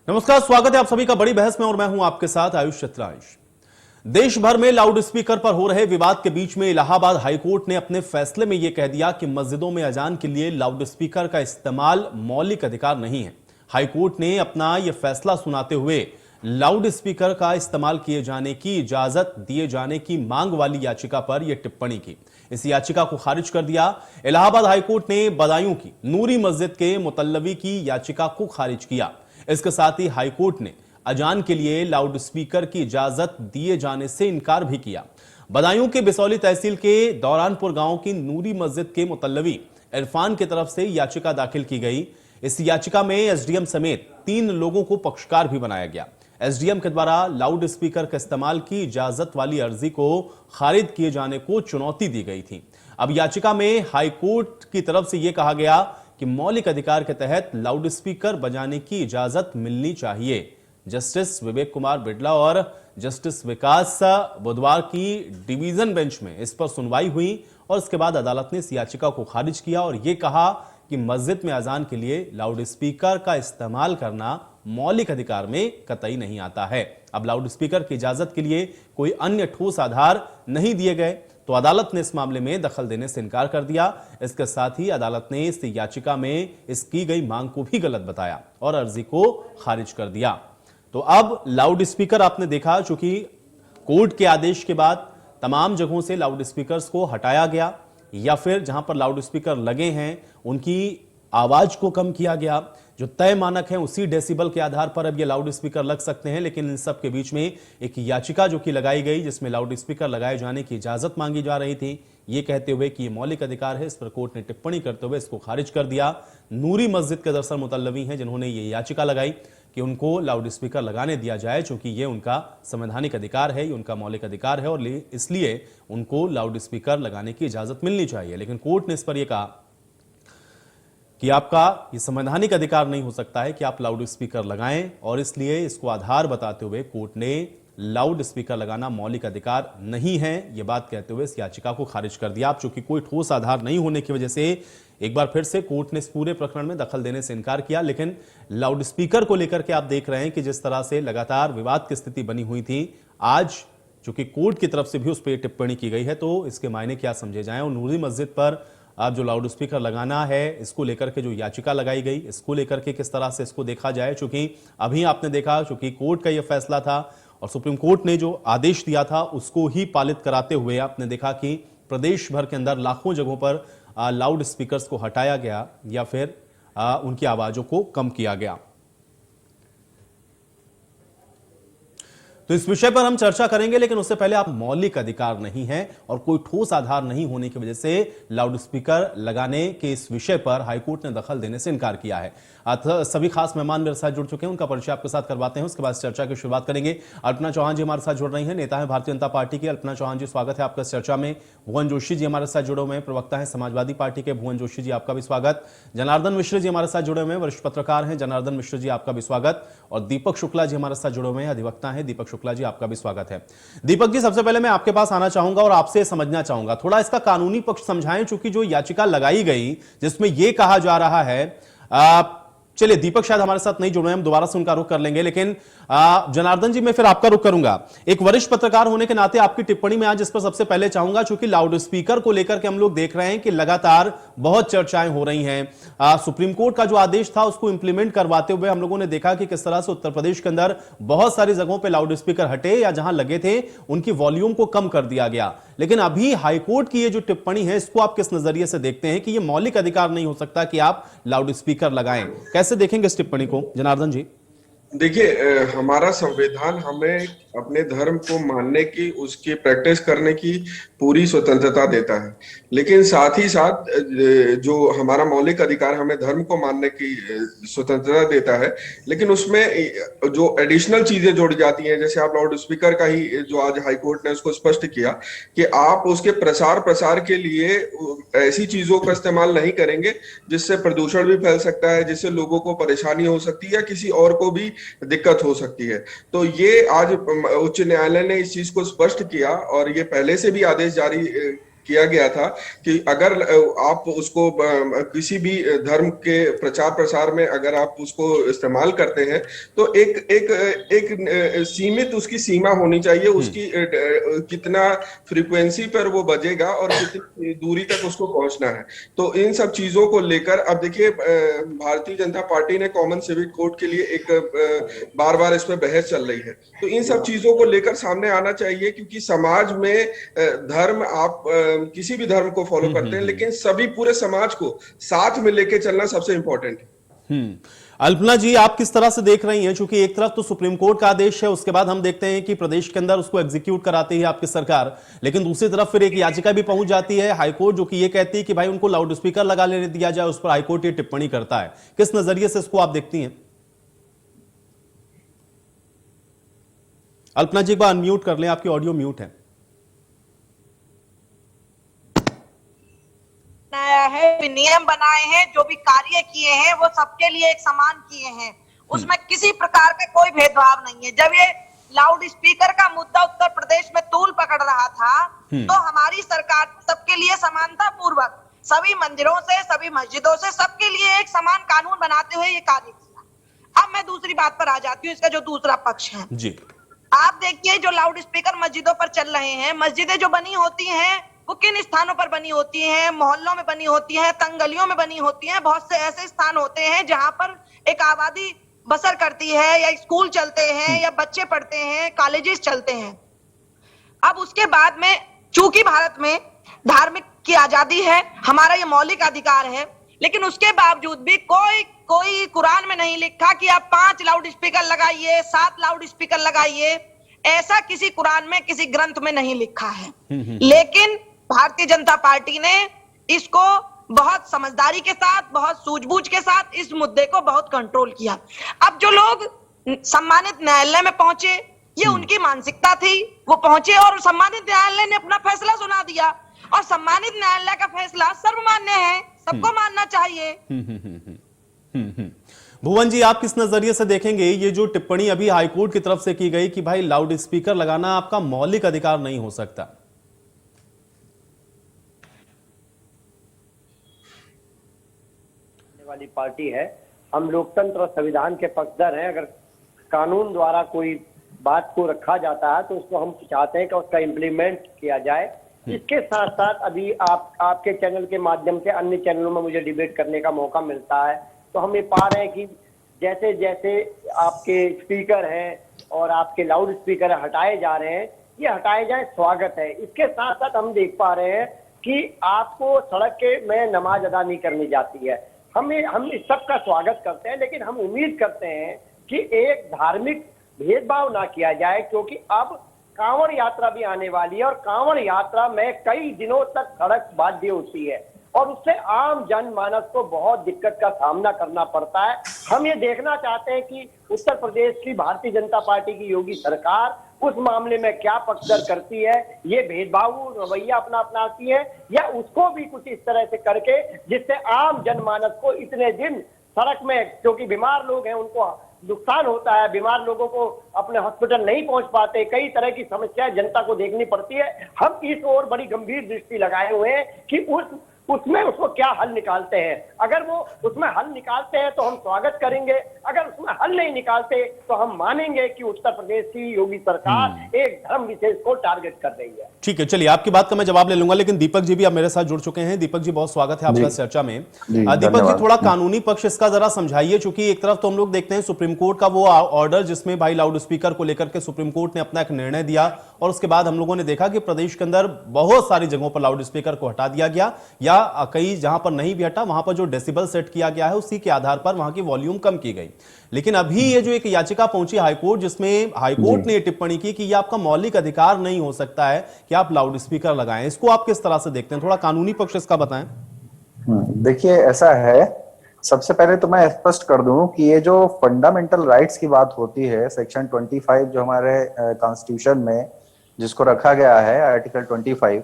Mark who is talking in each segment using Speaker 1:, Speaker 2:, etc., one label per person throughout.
Speaker 1: नमस्कार, स्वागत है आप सभी का बड़ी बहस में और मैं हूं आपके साथ आयुष चित्रांश। देश भर में लाउड स्पीकर पर हो रहे विवाद के बीच में इलाहाबाद हाईकोर्ट ने अपने फैसले में यह कह दिया कि मस्जिदों में अजान के लिए लाउड स्पीकर का इस्तेमाल मौलिक अधिकार नहीं है। हाईकोर्ट ने अपना यह फैसला सुनाते हुए लाउड स्पीकर का इस्तेमाल किए जाने की इजाजत दिए जाने की मांग वाली याचिका पर यह टिप्पणी की। इस याचिका को खारिज कर दिया। इलाहाबाद हाईकोर्ट ने बदायूं की नूरी मस्जिद के मुतल्लवी की याचिका को खारिज किया। इसके साथ ही हाईकोर्ट ने अजान के लिए लाउड स्पीकर की इजाजत दिए जाने से इनकार भी किया। बदायूं के बिसौली तहसील के दौरानपुर गांव की नूरी मस्जिद के मुतल्लवी इरफान की तरफ से याचिका दाखिल की गई। इस याचिका में एसडीएम समेत 3 लोगों को पक्षकार भी बनाया गया। एसडीएम के द्वारा लाउड स्पीकर के इस्तेमाल की इजाजत वाली अर्जी को खारिज किए जाने को चुनौती दी गई थी। अब याचिका में हाईकोर्ट की तरफ से यह कहा गया कि मौलिक अधिकार के तहत लाउड स्पीकर बजाने की इजाजत मिलनी चाहिए। जस्टिस विवेक कुमार बिड़ला और जस्टिस विकास बुधवार की डिवीजन बेंच में इस पर सुनवाई हुई और इसके बाद अदालत ने इस याचिका को खारिज किया और यह कहा कि मस्जिद में अजान के लिए लाउड स्पीकर का इस्तेमाल करना मौलिक अधिकार में कतई नहीं आता है। अब लाउड स्पीकर की इजाजत के लिए कोई अन्य ठोस आधार नहीं दिए गए तो अदालत ने इस मामले में दखल देने से इनकार कर दिया। इसके साथ ही अदालत ने इस याचिका में इस की गई मांग को भी गलत बताया और अर्जी को खारिज कर दिया। तो अब लाउड स्पीकर आपने देखा, चूंकि कोर्ट के आदेश के बाद तमाम जगहों से लाउड स्पीकर्स को हटाया गया या फिर जहां पर लाउड स्पीकर लगे हैं उनकी आवाज को कम किया गया। जो तय मानक है उसी डेसिबल के आधार पर अब ये लाउड स्पीकर लग सकते हैं। लेकिन इन सब के बीच में एक याचिका जो कि लगाई गई जिसमें लाउड स्पीकर लगाए जाने की इजाजत मांगी जा रही थी, ये कहते हुए कि ये मौलिक अधिकार है, इस पर कोर्ट ने टिप्पणी करते हुए इसको खारिज कर दिया। नूरी मस्जिद के दरअसल मुतल्लवी हैं जिन्होंने ये याचिका लगाई कि उनको लाउड स्पीकर लगाने दिया जाए, चूंकि ये उनका संवैधानिक अधिकार है, ये उनका मौलिक अधिकार है और इसलिए उनको लाउड स्पीकर लगाने की इजाजत मिलनी चाहिए। लेकिन कोर्ट ने इस पर यह कहा कि आपका ये संवैधानिक अधिकार नहीं हो सकता है कि आप लाउड स्पीकर लगाएं और इसलिए इसको आधार बताते हुए कोर्ट ने लाउड स्पीकर लगाना मौलिक अधिकार नहीं है, ये बात कहते हुए इस याचिका को खारिज कर दिया। अब चूंकि कोई ठोस आधार नहीं होने की वजह से एक बार फिर से कोर्ट ने इस पूरे प्रकरण में दखल देने से इनकार किया। लेकिन लाउड स्पीकर को लेकर के आप देख रहे हैं कि जिस तरह से लगातार विवाद की स्थिति बनी हुई थी, आज चूंकि कोर्ट की तरफ से भी उस पर टिप्पणी की गई है तो इसके मायने क्या समझे जाएं। और नूरी मस्जिद पर अब जो लाउड स्पीकर लगाना है इसको लेकर के जो याचिका लगाई गई इसको लेकर के किस तरह से इसको देखा जाए, चूंकि अभी आपने देखा चूंकि कोर्ट का यह फैसला था और सुप्रीम कोर्ट ने जो आदेश दिया था उसको ही पालित कराते हुए आपने देखा कि प्रदेश भर के अंदर लाखों जगहों पर लाउड स्पीकर्स को हटाया गया या फिर उनकी आवाजों को कम किया गया। तो इस विषय पर हम चर्चा करेंगे, लेकिन उससे पहले आप मौलिक अधिकार नहीं है और कोई ठोस आधार नहीं होने की वजह से लाउड स्पीकर लगाने के इस विषय पर हाईकोर्ट ने दखल देने से इनकार किया है। सभी खास मेहमान मेरे साथ जुड़ चुके हैं, उनका परिचय आपके साथ करवाते हैं, उसके बाद चर्चा की शुरुआत करेंगे। अल्पना चौहान जी हमारे साथ जुड़ रही हैं, नेता है भारतीय जनता पार्टी की। अल्पना चौहान जी, स्वागत है आपका इस चर्चा में। भुवन जोशी जी हमारे साथ जुड़े हुए हैं, प्रवक्ता है समाजवादी पार्टी के। भुवन जोशी जी आपका भी स्वागत। जनार्दन मिश्र जी हमारे साथ जुड़े हुए हैं, वरिष्ठ पत्रकार हैं। जनार्दन मिश्र जी आपका भी स्वागत। और दीपक शुक्ला जी हमारे साथ जुड़े हुए हैं, अधिवक्ता हैं। दीपक शुक्ला जी आपका भी स्वागत है। दीपक जी, सबसे पहले मैं आपके पास आना चाहूंगा और आपसे समझना चाहूंगा, थोड़ा इसका कानूनी पक्ष समझाएं, चूंकि जो याचिका लगाई गई जिसमें यह कहा जा रहा है, चलिए दीपक शायद हमारे साथ नहीं जुड़ रहे हैं, हम दोबारा से उनका रुख कर लेंगे, लेकिन जनार्दन जी मैं फिर आपका रुख करूंगा। एक वरिष्ठ पत्रकार होने के नाते आपकी टिप्पणी में आज इस पर सबसे पहले चाहूंगा, चूंकि लाउड स्पीकर को लेकर के हम लोग देख रहे हैं कि लगातार बहुत चर्चाएं हो रही हैं। सुप्रीम कोर्ट का जो आदेश था उसको इंप्लीमेंट करवाते हुए हम लोगों ने देखा कि किस तरह से उत्तर प्रदेश के अंदर बहुत सारी जगहों पर लाउड स्पीकर हटे या जहां लगे थे उनकी वॉल्यूम को कम कर दिया गया। लेकिन अभी हाईकोर्ट की ये जो टिप्पणी है इसको आप किस नजरिए से देखते हैं कि यह मौलिक अधिकार नहीं हो सकता कि आप लाउड स्पीकर लगाएं? कैसे देखेंगे इस टिप्पणी को जनार्दन जी?
Speaker 2: देखिए, हमारा संविधान हमें अपने धर्म को मानने की, उसकी प्रैक्टिस करने की पूरी स्वतंत्रता देता है, लेकिन साथ ही साथ जो हमारा मौलिक अधिकार हमें धर्म को मानने की स्वतंत्रता देता है, लेकिन उसमें जो एडिशनल चीजें जोड़ी जाती हैं, जैसे आप लाउड स्पीकर का ही जो आज हाईकोर्ट ने उसको स्पष्ट किया कि आप उसके प्रसार के लिए ऐसी चीजों का इस्तेमाल नहीं करेंगे जिससे प्रदूषण भी फैल सकता है, जिससे लोगों को परेशानी हो सकती है या किसी और को भी दिक्कत हो सकती है। तो ये आज उच्च न्यायालय ने इस चीज को स्पष्ट किया और ये पहले से भी आदेश जारी किया गया था कि अगर आप उसको किसी भी धर्म के प्रचार प्रसार में अगर आप उसको इस्तेमाल करते हैं तो एक एक एक सीमित उसकी सीमा होनी चाहिए, उसकी कितना फ्रीक्वेंसी पर वो बजेगा और कितनी दूरी तक उसको पहुंचना है। तो इन सब चीजों को लेकर अब देखिए भारतीय जनता पार्टी ने कॉमन सिविक कोड के लिए एक बार बार इस पे बहस चल रही है। तो इन सब चीजों को लेकर सामने आना चाहिए, क्योंकि समाज में धर्म आप किसी भी धर्म को फॉलो करते हैं, लेकिन सभी पूरे समाज को साथ में लेके चलना सबसे इंपॉर्टेंट है।
Speaker 1: अल्पना जी, आप किस तरह से देख रही हैं? क्योंकि एक तरफ तो सुप्रीम कोर्ट का आदेश है, उसके बाद हम देखते हैं कि प्रदेश के अंदर उसको एग्जीक्यूट कराती है आपकी सरकार, लेकिन दूसरी तरफ फिर एक याचिका भी पहुंच जाती है हाईकोर्ट, जो कि ये कहती है कि भाई उनको लाउड स्पीकर लगा लेने दिया जाए। उस पर हाईकोर्ट ये टिप्पणी करता है। किस नजरिए से इसको आप देखती हैं? अल्पना जी, एक बार अनम्यूट कर लें, आपकी ऑडियो म्यूट है।
Speaker 3: है नियम बनाए हैं, जो भी कार्य किए हैं वो सबके लिए एक समान किए हैं, उसमें किसी प्रकार का कोई भेदभाव नहीं है। जब ये लाउड स्पीकर का मुद्दा उत्तर प्रदेश में तूल पकड़ रहा था तो हमारी सरकार सबके लिए समानता पूर्वक सभी मंदिरों से, सभी मस्जिदों से, सबके लिए एक समान कानून बनाते हुए ये कार्य किया। अब मैं दूसरी बात पर आ जाती हूँ, इसका जो दूसरा पक्ष है जी। आप देखिए, जो लाउड स्पीकर मस्जिदों पर चल रहे हैं, मस्जिदें जो बनी होती हैं वो किन स्थानों पर बनी होती हैं? मोहल्लों में बनी होती हैं, तंग गलियों में बनी होती हैं। बहुत से ऐसे स्थान होते हैं जहां पर एक आबादी बसर करती है, या स्कूल चलते हैं, या बच्चे पढ़ते हैं, कॉलेजेस चलते हैं। अब उसके बाद में, चूंकि भारत में धार्मिक की आजादी है, हमारा ये मौलिक अधिकार है, लेकिन उसके बावजूद भी कोई कुरान में नहीं लिखा कि आप 5 लाउड स्पीकर लगाइए, 7 लाउड स्पीकर लगाइए। ऐसा किसी कुरान में, किसी ग्रंथ में नहीं लिखा है। लेकिन भारतीय जनता पार्टी ने इसको बहुत समझदारी के साथ, बहुत सूझबूझ के साथ इस मुद्दे को बहुत कंट्रोल किया। अब जो लोग सम्मानित न्यायालय में पहुंचे, ये उनकी मानसिकता थी, वो पहुंचे और सम्मानित न्यायालय ने अपना फैसला सुना दिया, और सम्मानित न्यायालय का फैसला सर्वमान्य है, सबको मानना चाहिए।
Speaker 1: भुवन जी, आप किस नजरिए से देखेंगे ये जो टिप्पणी अभी हाईकोर्ट की तरफ से की गई कि भाई लाउड स्पीकर लगाना आपका मौलिक अधिकार नहीं हो सकता?
Speaker 4: वाली पार्टी है, हम लोकतंत्र और संविधान के पक्षधर हैं। अगर कानून द्वारा कोई बात को रखा जाता है तो उसको हम चाहते हैं कि उसका इम्प्लीमेंट किया जाए। इसके साथ साथ अभी आपके चैनल के माध्यम से अन्य चैनलों में मुझे डिबेट करने का मौका मिलता है, तो हम ये पा रहे हैं कि जैसे जैसे आपके स्पीकर हैं और आपके लाउड स्पीकर हटाए जा रहे हैं, ये हटाए जाए, स्वागत है। इसके साथ साथ हम देख पा रहे हैं कि आपको सड़क के में नमाज अदा नहीं करनी जाती है। हम इस सब का स्वागत करते हैं, लेकिन हम उम्मीद करते हैं कि एक धार्मिक भेदभाव ना किया जाए, क्योंकि अब कांवड़ यात्रा भी आने वाली है और कांवड़ यात्रा में कई दिनों तक सड़क बाध्य होती है और उससे आम जनमानस को बहुत दिक्कत का सामना करना पड़ता है। हम ये देखना चाहते हैं कि उत्तर प्रदेश की भारतीय जनता पार्टी की योगी सरकार उस मामले में क्या पक्षधर करती है, ये भेदभाव रवैया अपनाती है, या उसको भी कुछ इस तरह से करके जिससे आम जनमानस को इतने दिन सड़क में, क्योंकि बीमार लोग हैं उनको नुकसान होता है, बीमार लोगों को अपने हॉस्पिटल नहीं पहुंच पाते, कई तरह की समस्याएं जनता को देखनी पड़ती है। हम इस ओर बड़ी गंभीर दृष्टि लगाए हुए हैं कि उसमें उसको क्या हल निकालते हैं। अगर वो उसमें हल निकालते हैं तो हम स्वागत करेंगे, अगर उसमें हल नहीं निकालते तो हम मानेंगे कि उत्तर प्रदेश की योगी सरकार एक धर्म विशेष को टारगेट कर रही है।
Speaker 1: ठीक है, चलिए आपकी बात का मैं जवाब ले लूंगा, लेकिन दीपक जी भी अब मेरे साथ जुड़ चुके हैं। दीपक जी, बहुत स्वागत है आपका चर्चा में। दीपक जी, थोड़ा कानूनी पक्ष इसका जरा समझाइए, क्योंकि एक तरफ तो हम लोग देखते हैं सुप्रीम कोर्ट का वो ऑर्डर जिसमें भाई लाउड स्पीकर को लेकर के सुप्रीम कोर्ट ने अपना एक निर्णय दिया, और उसके बाद हम लोगों ने देखा कि प्रदेश के अंदर बहुत सारी जगहों पर लाउड स्पीकर को हटा दिया गया, या कई जहां पर नहीं भी हटा वहां पर जो डेसिबल सेट किया गया है उसी के आधार पर वहां की वॉल्यूम कम की गई। लेकिन अभी ये जो एक याचिका पहुंची हाईकोर्ट, जिसमें हाईकोर्ट ने टिप्पणी की कि ये आपका मौलिक अधिकार नहीं हो सकता है कि आप लाउड स्पीकर लगाएं, इसको आप किस तरह से देखते हैं? थोड़ा कानूनी पक्ष इसका बताएं।
Speaker 5: देखिए, ऐसा है, सबसे पहले तो मैं स्पष्ट कर दूं कि ये जो फंडामेंटल राइट्स की बात होती है, सेक्शन 25 जो हमारे कॉन्स्टिट्यूशन में जिसको रखा गया है, आर्टिकल 25,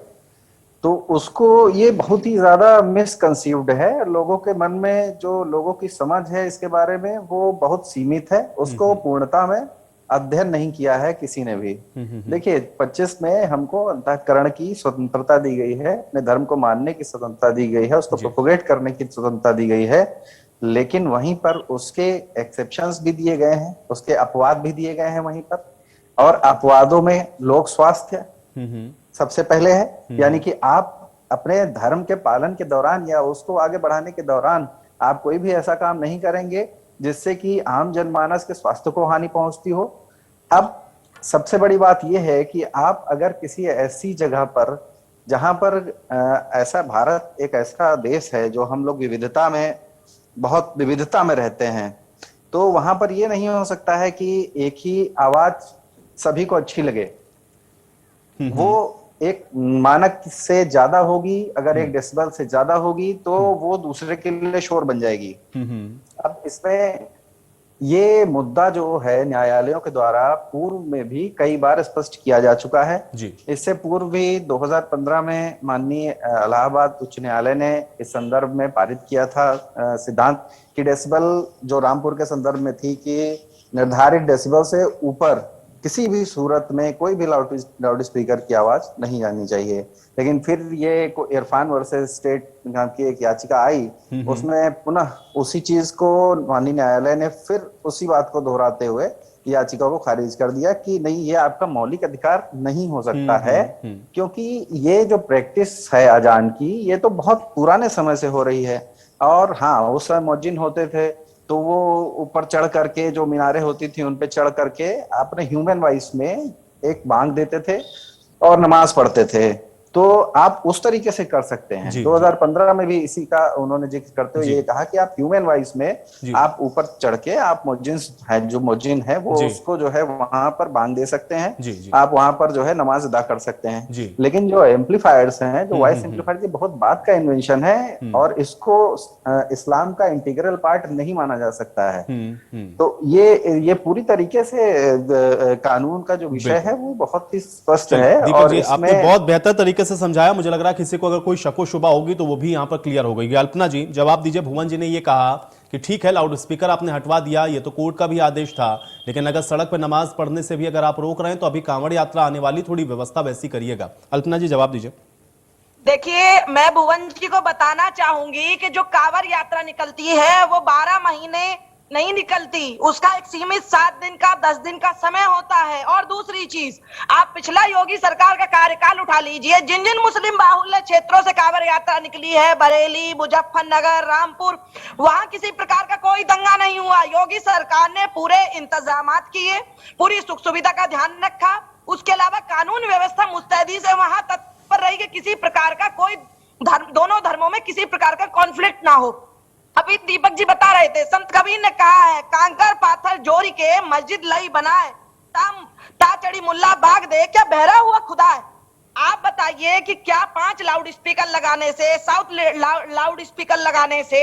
Speaker 5: तो उसको ये बहुत ही ज्यादा मिसकंसीव्ड है। लोगों के मन में जो लोगों की समझ है इसके बारे में वो बहुत सीमित है, उसको पूर्णता में अध्ययन नहीं किया है किसी ने भी। देखिए 25 में हमको अंतःकरण की स्वतंत्रता दी गई है, अपने धर्म को मानने की स्वतंत्रता दी गई है, उसको प्रोपोगेट करने की स्वतंत्रता दी गई है, लेकिन वहीं पर उसके एक्सेप्शंस भी दिए गए हैं, उसके अपवाद भी दिए गए हैं वहीं पर। और अपवादों में लोक स्वास्थ्य सबसे पहले है, यानी कि आप अपने धर्म के पालन के दौरान या उसको आगे बढ़ाने के दौरान आप कोई भी ऐसा काम नहीं करेंगे जिससे कि आम जनमानस के स्वास्थ्य को हानि पहुंचती हो। अब सबसे बड़ी बात यह है कि आप अगर किसी ऐसी जगह पर जहां पर ऐसा, भारत एक ऐसा देश है जो हम लोग विविधता में, बहुत विविधता में रहते हैं, तो वहां पर यह नहीं हो सकता है कि एक ही आवाज सभी को अच्छी लगे। वो एक मानक से ज्यादा होगी, अगर एक डेसिबल से ज्यादा होगी तो वो दूसरे के लिए शोर बन जाएगी। अब इसमें ये मुद्दा जो है न्यायालयों के द्वारा पूर्व में भी कई बार स्पष्ट किया जा चुका है। इससे पूर्व भी 2015 में माननीय इलाहाबाद उच्च न्यायालय ने इस संदर्भ में पारित किया था सिद्धांत कि डेसिबल जो रामपुर के संदर्भ में थी कि निर्धारित डेसिबल से ऊपर किसी भी सूरत में कोई भी लाउड स्पीकर की आवाज नहीं जानी चाहिए। लेकिन फिर ये इरफान वर्सेस स्टेट नाम की एक याचिका आई, उसमें पुनः उसी चीज को माननीय न्यायालय ने फिर उसी बात को दोहराते हुए याचिका को खारिज कर दिया कि नहीं, ये आपका मौलिक अधिकार नहीं हो सकता है, क्योंकि ये जो प्रैक्टिस है अजान की, ये तो बहुत पुराने समय से हो रही है। और हाँ, उस समय मौजिन होते थे तो वो ऊपर चढ़ करके, जो मीनारें होती थी उन पे चढ़ करके अपने ह्यूमन वॉइस में एक बांग देते थे और नमाज पढ़ते थे। तो आप उस तरीके से कर सकते हैं। 2015 में भी इसी का उन्होंने जिक्र करते हुए ये कहा कि आप ह्यूमन वॉइस में आप ऊपर चढ़ के आप मुअज्जिन है, जो मुअज्जिन है वो उसको जो है वहां पर बांध दे सकते हैं, आप वहां पर जो है नमाज अदा कर सकते हैं। लेकिन जो एम्पलीफायर्स हैं, जो वॉइस एम्पलीफायर की बहुत बाद का इन्वेंशन है और इसको इस्लाम का इंटीग्रल पार्ट नहीं माना जा सकता है। तो ये पूरी तरीके से कानून का जो विषय है वो बहुत ही स्पष्ट है। और
Speaker 1: आपने बहुत बेहतर तरीके से समझाया। मुझे लग रहा है किसी को अगर कोई शको शुबा होगी तो वो भी यहां पर क्लियर हो गई। अल्पना जी जवाब दीजिए। भुवन जी ने ये कहा कि ठीक है, लाउड स्पीकर आपने हटवा दिया, ये तो कोर्ट का भी आदेश था, लेकिन अगर सड़क पर नमाज पढ़ने से भी अगर आप रोक रहे हैं तो अभी कांवड़ यात्रा आने वाली, थोड़ी व्यवस्था वैसी करिएगा। अल्पना जी जवाब दीजिए।
Speaker 3: देखिए, मैं भुवन जी को बताना चाहूंगी कि जो कांवड़ यात्रा निकलती है वो 12 महीने नहीं निकलती, उसका एक सीमित 7 दिन का 10 दिन का समय होता है। और दूसरी चीज, आप पिछला योगी सरकार का कार्यकाल उठा लीजिए, जिन जिन मुस्लिम बाहुल्य क्षेत्रों से कांवड़ यात्रा निकली है, बरेली, मुजफ्फरनगर, रामपुर, वहां किसी प्रकार का कोई दंगा नहीं हुआ। योगी सरकार ने पूरे इंतजामात किए, पूरी सुख सुविधा का ध्यान रखा, उसके अलावा कानून व्यवस्था मुस्तैदी से वहां तत्पर रही कि किसी प्रकार का कोई दोनों धर्मों में किसी प्रकार का कॉन्फ्लिक्ट ना हो। अभी दीपक जी बता रहे थे, संत कबीर ने कहा है, कांकर पाथर जोड़ी के मस्जिद लई बनाए, ता चढ़ी मुल्ला भाग दे, क्या बहरा हुआ खुदा है। आप बताइए कि क्या 5 लाउड स्पीकर लगाने से, साउथ लाउड स्पीकर लगाने से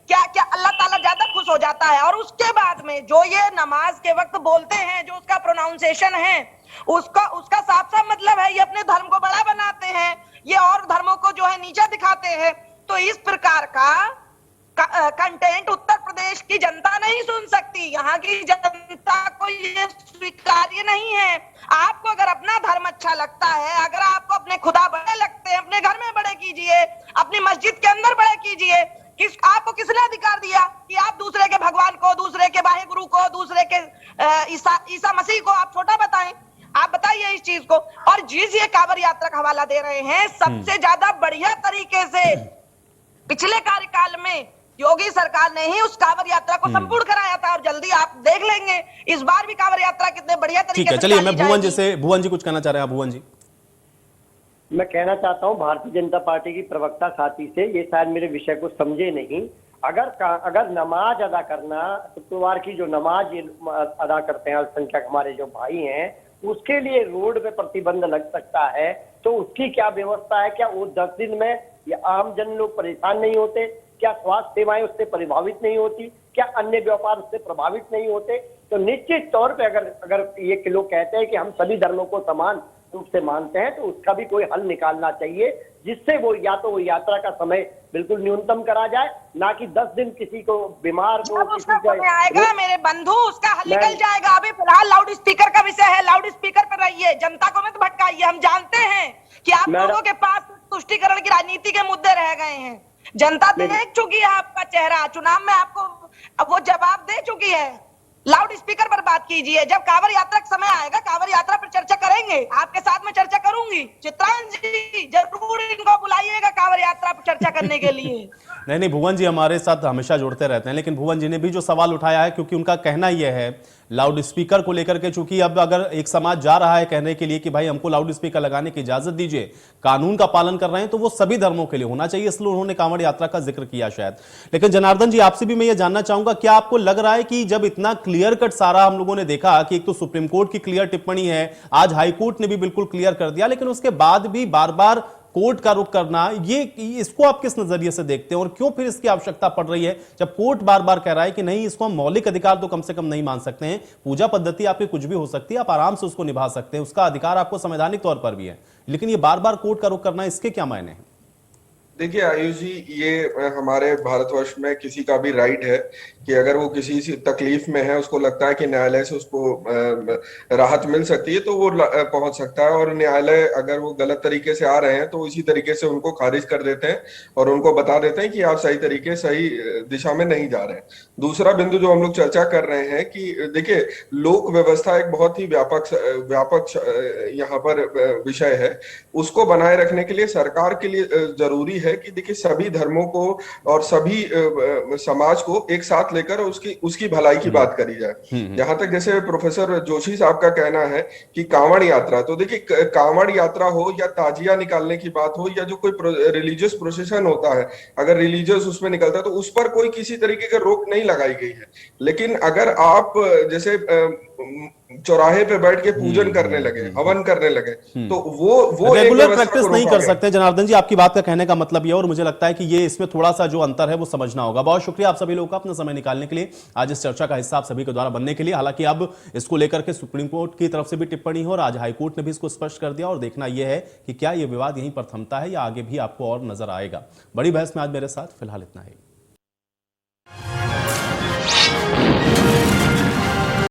Speaker 3: क्या क्या अल्लाह ताला ज्यादा खुश हो जाता है? और उसके बाद में जो ये नमाज के वक्त बोलते हैं, जो उसका प्रोनाउंसिएशन है, उसका साफ साफ मतलब है ये अपने धर्म को बड़ा बनाते हैं, ये और धर्मों को जो है नीचा दिखाते हैं। तो इस प्रकार का कंटेंट उत्तर प्रदेश की जनता नहीं सुन सकती, यहाँ की जनता को ये स्वीकार्य नहीं है। आपको अगर अपना धर्म अच्छा लगता है, अगर आपको अपने खुदा बड़े लगते हैं, अपने घर में बड़े कीजिए, अपनी मस्जिद के अंदर बड़े कीजिए। आपको किसने अधिकार दिया कि आप दूसरे के भगवान को, दूसरे के वाहे गुरु को, दूसरे के ईसा मसीह को आप छोटा बताएं? आप बताइए इस चीज को। और जिस ये कांवड़ यात्रा का हवाला दे रहे हैं, सबसे ज्यादा बढ़िया तरीके से पिछले कार्यकाल में योगी सरकार ने ही उस कांवड़ यात्रा को संपूर्ण कराया था। और जल्दी आप देख लेंगे इस बार भी कांवड़ यात्रा कितने बढ़िया तरीके से।
Speaker 1: चलिए, मैं भुवन जी कुछ कहना चाह रहे हैं। भुवन जी,
Speaker 4: मैं कहना चाहता हूं भारतीय जनता पार्टी की प्रवक्ता साथी से, ये शायद मेरे विषय को समझे नहीं। अगर नमाज अदा करना, शुक्रवार की जो नमाज अदा करते हैं अल्पसंख्यक हमारे जो भाई हैं, उसके लिए रोड पे प्रतिबंध लग सकता है, तो उसकी क्या व्यवस्था है? क्या वो 10 दिन में ये आम जन लोग परेशान नहीं होते? क्या स्वास्थ्य सेवाएं उससे प्रभावित नहीं होती? क्या अन्य व्यापार उससे प्रभावित नहीं होते? तो निश्चित तौर पे अगर ये लोग कहते हैं कि हम सभी धर्मों को समान रूप से मानते हैं, तो उसका भी कोई हल निकालना चाहिए, जिससे वो या तो वो यात्रा का समय बिल्कुल न्यूनतम करा जाए, ना कि 10 दिन किसी को बीमार को
Speaker 3: जब उसका
Speaker 4: किसी का
Speaker 3: समय आएगा मेरे बंधु, उसका हल निकल जाएगा। अभी फिलहाल लाउड स्पीकर का विषय है, लाउड स्पीकर पर रहिए, जनता को मत भटकाइए। हम जानते हैं कि आप लोगों के पास तुष्टीकरण की राजनीति के मुद्दे रह गए हैं। जनता देख चुकी है आपका चेहरा, चुनाव में आपको अब वो जवाब दे चुकी है। लाउड स्पीकर पर बात कीजिए। जब कांवड़ यात्रा का समय आएगा, कांवड़ यात्रा पर चर्चा करेंगे, आपके साथ में चर्चा करूंगी। चित्रांश जी जरूर इनको बुलाइएगा कांवड़ यात्रा पर चर्चा करने के लिए।
Speaker 1: नहीं, भुवन जी हमारे साथ हमेशा जुड़ते रहते हैं, लेकिन भुवन जी ने भी जो सवाल उठाया है, क्योंकि उनका कहना यह है लाउड स्पीकर को लेकर के, चूंकि अब अगर एक समाज जा रहा है कहने के लिए कि भाई हमको लाउड स्पीकर लगाने की इजाजत दीजिए, कानून का पालन कर रहे हैं, तो वो सभी धर्मों के लिए होना चाहिए, इसलिए उन्होंने कांवड़ यात्रा का जिक्र किया शायद। लेकिन जनार्दन जी आपसे भी मैं ये जानना चाहूंगा, क्या आपको लग रहा है कि जब इतना क्लियर कट सारा हम लोगों ने देखा कि एक तो सुप्रीम कोर्ट की क्लियर टिप्पणी है, आज हाई कोर्ट ने भी बिल्कुल क्लियर कर दिया, लेकिन उसके बाद भी बार बार कोर्ट का रुख करना, ये इसको आप किस नजरिए से देखते हैं और क्यों फिर इसकी आवश्यकता पड़ रही है, जब कोर्ट बार बार कह रहा है कि नहीं, इसको हम मौलिक अधिकार तो कम से कम नहीं मान सकते हैं। पूजा पद्धति आपकी कुछ भी हो सकती है, आप आराम से उसको निभा सकते हैं, उसका अधिकार आपको संवैधानिक तौर पर भी है, लेकिन ये बार बार कोर्ट का रुख करना, इसके क्या मायने हैं?
Speaker 2: देखिए आयुष जी, ये हमारे भारतवर्ष में किसी का भी राइट है कि अगर वो किसी तकलीफ में है, उसको लगता है कि न्यायालय से उसको राहत मिल सकती है, तो वो पहुंच सकता है। और न्यायालय अगर वो गलत तरीके से आ रहे हैं तो इसी तरीके से उनको खारिज कर देते हैं और उनको बता देते हैं कि आप सही तरीके, सही दिशा में नहीं जा रहे हैं। दूसरा बिंदु जो हम लोग चर्चा कर रहे हैं कि देखिए, लोक व्यवस्था एक बहुत ही व्यापक यहाँ पर विषय है। उसको बनाए रखने के लिए सरकार के लिए जरूरी है कि देखिए, सभी धर्मों को और सभी समाज को एक साथ लेकर उसकी भलाई की बात करी जाए। जहां तक जैसे प्रोफेसर जोशी साहब का कहना है कि कांवड़ यात्रा, तो देखिए, कांवड़ यात्रा हो या ताजिया निकालने की बात हो या जो कोई रिलीजियस प्रोसेशन होता है, अगर रिलीजियस उसमें निकलता है तो उस पर कोई किसी तरीके का रोक नहीं लगाई गई है। लेकिन अगर आप जैसे चौराहे पे बैठ के पूजन करने लगे, हवन करने लगे, तो वो
Speaker 1: रेगुलर प्रैक्टिस नहीं कर सकते। जनार्दन जी आपकी बात का कहने का मतलब ये, और मुझे लगता है कि ये इसमें थोड़ा सा जो अंतर है वो समझना होगा। बहुत शुक्रिया आप सभी लोगों का अपना समय निकालने के लिए, आज इस चर्चा का हिस्सा आप सभी के द्वारा बनने के लिए। हालांकि अब इसको लेकर के सुप्रीम कोर्ट की तरफ से भी टिप्पणी हो और आज हाईकोर्ट ने भी इसको स्पष्ट कर दिया, और देखना यह है कि क्या यह विवाद यहीं पर थमता है या आगे भी आपको और नजर आएगा। बड़ी बहस में आज मेरे साथ फिलहाल इतना ही।